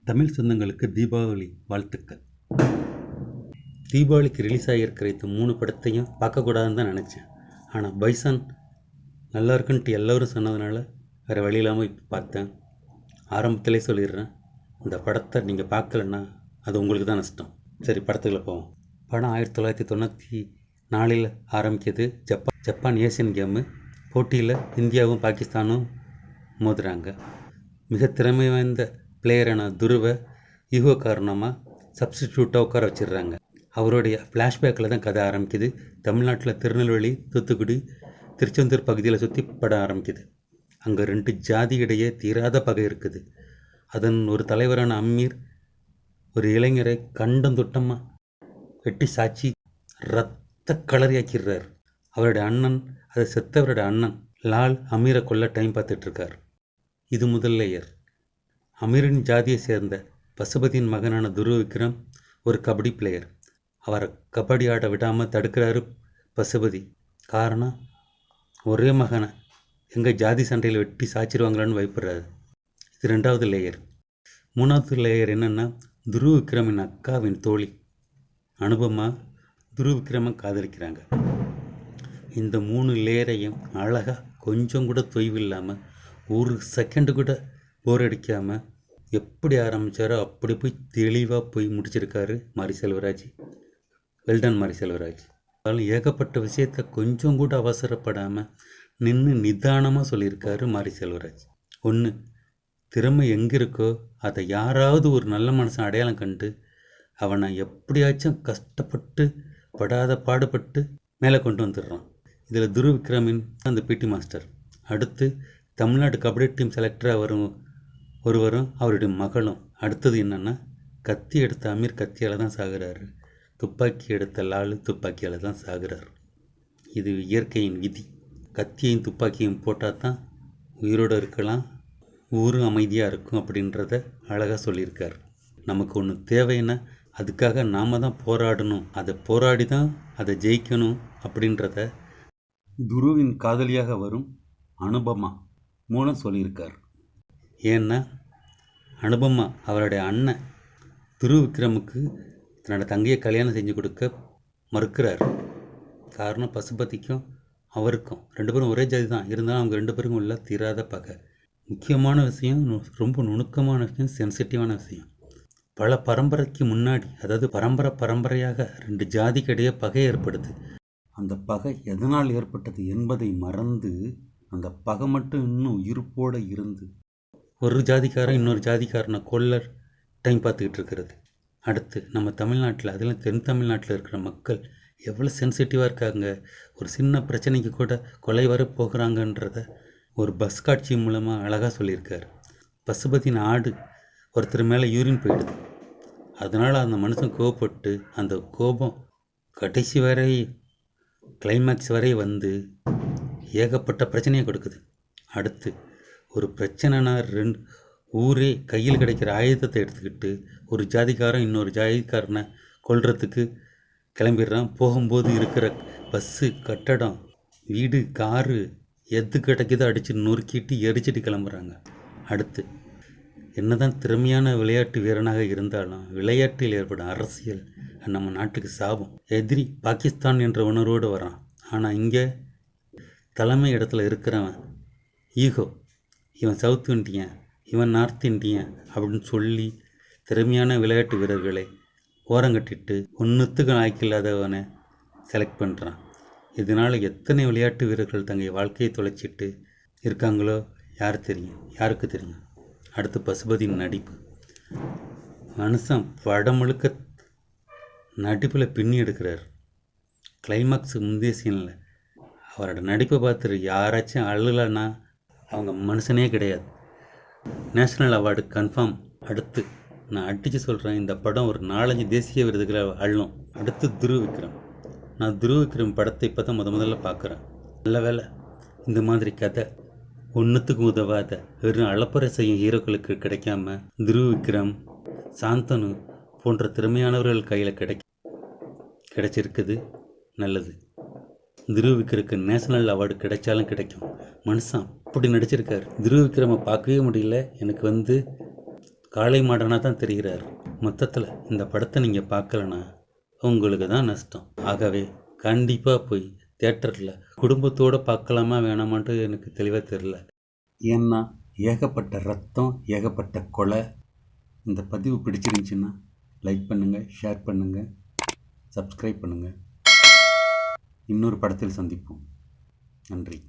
தமிழ் சொந்தங்களுக்கு தீபாவளி வாழ்த்துக்கள். தீபாவளிக்கு ரிலீஸ் ஆகியிருக்கிற இந்த 3 படத்தையும் பார்க்கக்கூடாதுன்னு தான் நினச்சேன். ஆனால் பைசன் நல்லா இருக்குன்ட்டு எல்லோரும் சொன்னதுனால வேறு வழி இல்லாமல் இப்போ பார்த்தேன். ஆரம்பத்திலே சொல்லிடுறேன், இந்த படத்தை நீங்கள் பார்க்கலன்னா அது உங்களுக்கு தான் நஷ்டம். சரி, படத்துக்குள்ளே போவோம். படம் 1994 ஆரம்பிக்கிது. ஜப்பான் ஏசியன் கேமு போட்டியில் இந்தியாவும் பாகிஸ்தானும் மோதுறாங்க. மிக திறமை வாய்ந்த பிளேயரான துருவை ஈகோ காரணமாக சப்ஸ்டிடியூட்டாக உட்கார வச்சிடுறாங்க. அவருடைய ஃப்ளாஷ்பேக்கில் தான் கதை ஆரம்பிக்குது. தமிழ்நாட்டில் திருநெல்வேலி, தூத்துக்குடி, திருச்செந்தூர் பகுதியில் சுற்றி படம் ஆரம்பிக்குது. அங்கே 2 ஜாதி இடையே தீராத பகை இருக்குது. அதன் ஒரு தலைவரான அம்மீர் ஒரு இளைஞரை கண்டம் துட்டமாக வெட்டி சாட்சி ரத்த களறியாக்கிடுறார். அவருடைய அண்ணன், அதை செத்தவருடைய அண்ணன் லால் அமீரை கொல்ல டைம் பார்த்துட்ருக்கார். இது முதல் லேயர். அமீரின் ஜாதியை சேர்ந்த பசுபதியின் மகனான துருவ விக்ரம் ஒரு கபடி பிளேயர். அவரை கபடி ஆட விடாமல் தடுக்கிறாரு பசுபதி. காரணம், ஒரே மகனை எங்கள் ஜாதி சண்டையில் வெட்டி சாச்சிருவாங்களான்னு பயப்படுறாரு. இது 2வது லேயர். 3வது லேயர் என்னென்னா, துருவ விக்ரமின் அக்காவின் தோழி அனுபமா துருவ விக்ரமை காதலிக்கிறாங்க. இந்த 3 லேயரையும் அழகாக கொஞ்சம் கூட தொய்வு இல்லாமல், ஒரு செகண்டு கூட போர் அடிக்காமல் எப்படி ஆரம்பித்தாரோ அப்படி போய் தெளிவாக போய் முடிச்சிருக்காரு மாரி செல்வராஜ். வெல்டன் மாரி செல்வராஜ். அதனால ஏகப்பட்ட விஷயத்தை கொஞ்சம் கூட அவசரப்படாமல் நின்று நிதானமாக சொல்லியிருக்காரு மாரி செல்வராஜ். ஒன்று, திறமை எங்கே இருக்கோ அதை யாராவது ஒரு நல்ல மனுஷன் அடையாளம் கண்டு அவனை எப்படியாச்சும் கஷ்டப்பட்டு படாத பாடுபட்டு மேலே கொண்டு வந்துடுறான். இதில் துருவ விக்ரமின் அந்த பிடி மாஸ்டர். அடுத்து தமிழ்நாடு கபடி டீம் செலக்டராக ஒருவரும் அவருடைய மகளும். அடுத்தது என்னென்னா, கத்தி எடுத்த அமீர் கத்தியால் தான் சாகுறாரு, துப்பாக்கி எடுத்த லாலு துப்பாக்கியால் தான் சாகுறார். இது இயற்கையின் விதி. கத்தியையும் துப்பாக்கியும் போட்டால் தான் உயிரோடு இருக்கலாம், ஊரும் அமைதியாக இருக்கும் அப்படின்றத அழகாக சொல்லியிருக்கார். நமக்கு ஒன்று தேவைன்னா அதுக்காக நாம் தான் போராடணும், அதை போராடி தான் அதை ஜெயிக்கணும் அப்படின்றத துருவின் காதலியாக வரும் அனுபமா மூலம் சொல்லியிருக்கார். ஏன்னா அனுபமா அவருடைய அண்ணன் துருவ விக்ரமுக்கு தன்னோட தங்கையை கல்யாணம் செஞ்சு கொடுக்க மறுக்கிறார். காரணம், பசுபதிக்கும் அவருக்கும் 2 பேரும் ஒரே ஜாதி தான், இருந்தாலும் அவங்க 2 பேருக்கும் உள்ள தீராத பகை. முக்கியமான விஷயம், ரொம்ப நுணுக்கமான விஷயம், சென்சிட்டிவான விஷயம். பல பரம்பரைக்கு முன்னாடி, அதாவது பரம்பரையாக 2 ஜாதிக்கு இடையே பகை ஏற்படுது. அந்த பகை எதனால் ஏற்பட்டது என்பதை மறந்து அந்த பகை மட்டும் இன்னும் உயிர்ப்போடு இருந்து ஒரு ஜாதிக்காரன் இன்னொரு ஜாதிக்காரனை கொல்ல டைம் பார்த்துக்கிட்டு இருக்கிறது. அடுத்து நம்ம தமிழ்நாட்டில், அதில் தென் தமிழ்நாட்டில் இருக்கிற மக்கள் எவ்வளோ சென்சிட்டிவாக இருக்காங்க. ஒரு சின்ன பிரச்சனைக்கு கூட கொலை வர போகிறாங்கன்றத ஒரு பஸ் காட்சி மூலமாக அழகாக சொல்லியிருக்காரு. பசுபதியின் ஆடு ஒருத்தர் மேலே யூரின் போயிடுது. அதனால் அந்த மனுஷன் கோவப்பட்டு அந்த கோபம் கடைசி வரை கிளைமேக்ஸ் வரை வந்து ஏகப்பட்ட பிரச்சனையை கொடுக்குது. அடுத்து ஒரு பிரச்சனைனா ஊரே கையில் கிடைக்கிற ஆயுதத்தை எடுத்துக்கிட்டு ஒரு ஜாதிக்காரன் இன்னொரு ஜாதிக்காரனை கொல்றதுக்கு கிளம்பிடுறான். போகும்போது இருக்கிற பஸ்ஸு, கட்டடம், வீடு, காரு எது கிடைக்குதோ அடித்து நொறுக்கிட்டு எரிச்சிட்டு கிளம்புறாங்க. அடுத்து என்னதான் திறமையான விளையாட்டு வீரனாக இருந்தாலும் விளையாட்டில் ஏற்படும் அரசியல் நம்ம நாட்டுக்கு சாபம். எதிரி பாகிஸ்தான் என்ற உணர்வோடு வரான். ஆனால் இங்கே தலைமை இடத்துல இருக்கிறவன் ஈகோ, இவன் சவுத் இண்டியன், இவன் நார்த் இண்டியன் அப்படின்னு சொல்லி திறமையான விளையாட்டு வீரர்களை ஓரங்கட்டிட்டு ஒன்றுத்துக்கு ஆய்க்கில்லாதவனை செலக்ட் பண்ணுறான். இதனால் எத்தனை விளையாட்டு வீரர்கள் தங்கள் வாழ்க்கையை தொலைச்சிட்டு இருக்காங்களோ யாருக்கு தெரியும். அடுத்து பசுபதியின் நடிப்பு. மனுஷன் படம் முழுக்க நடிப்பில் பின்னி எடுக்கிறார். கிளைமாக்ஸ் முந்தைய சீனில் அவரோட நடிப்பை பார்த்துட்டு யாராச்சும் அழுலன்னா அவங்க மனுஷனே கிடையாது. National award confirm. அடுத்து நான் அடித்து சொல்கிறேன், இந்த படம் ஒரு 4-5 தேசிய விருதுகளை அள்ளும். அடுத்து துருவ விக்ரம். நான் துருவ விக்ரம் படத்தை இப்போ தான் முதல்ல பார்க்குறேன். நல்ல வேலை, இந்த மாதிரி கதை ஒன்றுத்துக்கும் உதவாத வெறும் அளப்பறை செய்யும் ஹீரோக்களுக்கு கிடைக்காம துருவ விக்ரம், சாந்தனு போன்ற திறமையானவர்கள் கையில் கிடைச்சிருக்குது. நல்லது. துருவ விக்ரமுக்கு நேஷனல் அவார்டு கிடைச்சாலும் கிடைக்கும். மனுஷன் அப்படி நடிச்சிருக்காரு. துருவ விக்ரமை பார்க்கவே முடியல. எனக்கு காளை மாடனாக தான் தெரிகிறார். மொத்தத்தில் இந்த படத்தை நீங்கள் பார்க்கலன்னா உங்களுக்கு தான் நஷ்டம். ஆகவே கண்டிப்பாக போய் தியேட்டரில் குடும்பத்தோடு பார்க்கலாமா வேணாமான்ட்டு எனக்கு தெளிவாக தெரில. ஏன்னா ஏகப்பட்ட ரத்தம், ஏகப்பட்ட கொலை. இந்த பதிவு பிடிச்சிருந்துச்சின்னா லைக் பண்ணுங்கள், ஷேர் பண்ணுங்கள், சப்ஸ்கிரைப் பண்ணுங்கள். இன்னொரு படத்தில் சந்திப்போம். நன்றி.